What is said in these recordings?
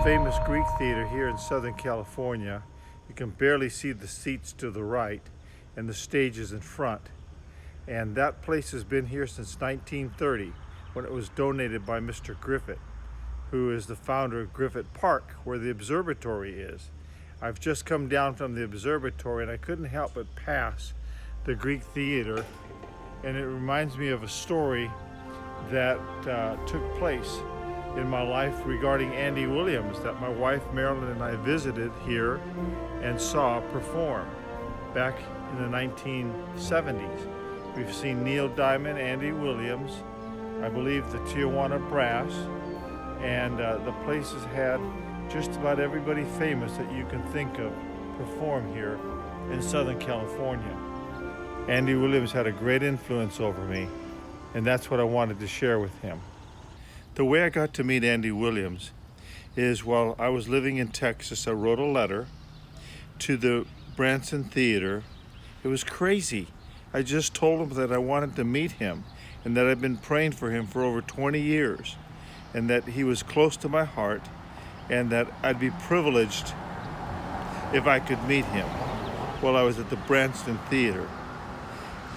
famous Greek theater here in Southern California. You can barely see the seats to the right and the stages in front. And that place has been here since 1930, when it was donated by Mr. Griffith, who is the founder of Griffith Park, where the observatory is. I've just come down from the observatory and I couldn't help but pass the Greek theater, and it reminds me of a story that took place in my life regarding Andy Williams that my wife Marilyn and I visited here and saw perform back in the 1970s. We've seen Neil Diamond, Andy Williams, I believe the Tijuana Brass, and the place has had just about everybody famous that you can think of perform here in Southern California. Andy Williams had a great influence over me, and that's what I wanted to share with him. The way I got to meet Andy Williams is while I was living in Texas, I wrote a letter to the Branson Theater. It was crazy. I just told him that I wanted to meet him and that I'd been praying for him for over 20 years and that he was close to my heart and that I'd be privileged if I could meet him while I was at the Branson Theater.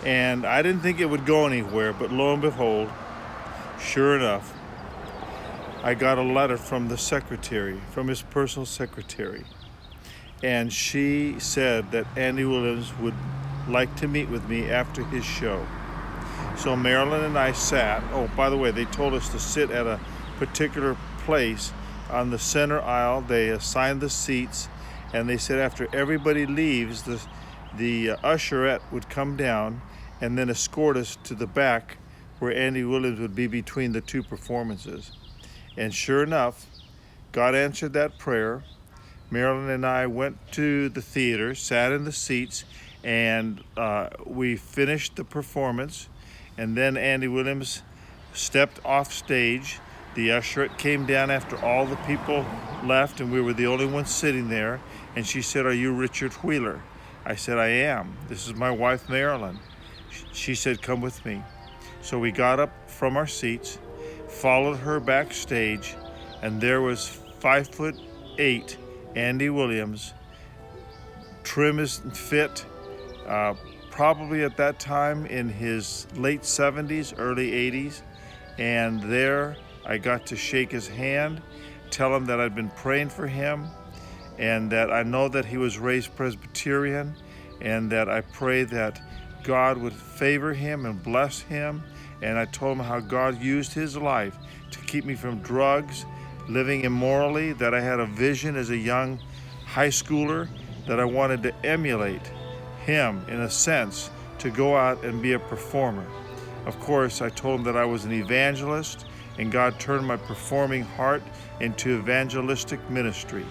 And I didn't think it would go anywhere, but lo and behold, sure enough, I got a letter from the secretary, from his personal secretary, and she said that Andy Williams would like to meet with me after his show. So Marilyn and I sat. Oh, by the way, they told us to sit at a particular place on the center aisle. They assigned the seats, and they said after everybody leaves, the usherette would come down and then escort us to the back where Andy Williams would be between the two performances. And sure enough, God answered that prayer. Marilyn and I went to the theater, sat in the seats, and we finished the performance. And then Andy Williams stepped off stage. The usherette came down after all the people left, and we were the only ones sitting there. And she said, "Are you Richard Wheeler?" I said, "I am. This is my wife, Marilyn." She said, "Come with me." So we got up from our seats, followed her backstage, and there was 5'8" Andy Williams, trim and fit, probably at that time in his late 70s, early 80s. And there I got to shake his hand, tell him that I'd been praying for him, and that I know that he was raised Presbyterian, and that I pray that God would favor him and bless him. And I told him how God used his life to keep me from drugs, living immorally, that I had a vision as a young high schooler that I wanted to emulate him in a sense, to go out and be a performer. Of course, I told him that I was an evangelist, and God turned my performing heart into evangelistic ministry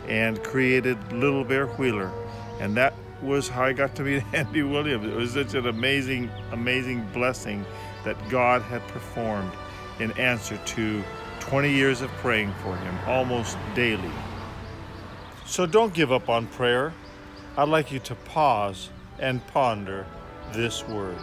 and created Little Bear Wheeler. And that was how I got to meet Andy Williams. It was such an amazing, amazing blessing that God had performed in answer to 20 years of praying for him, almost daily. So don't give up on prayer. I'd like you to pause and ponder this word.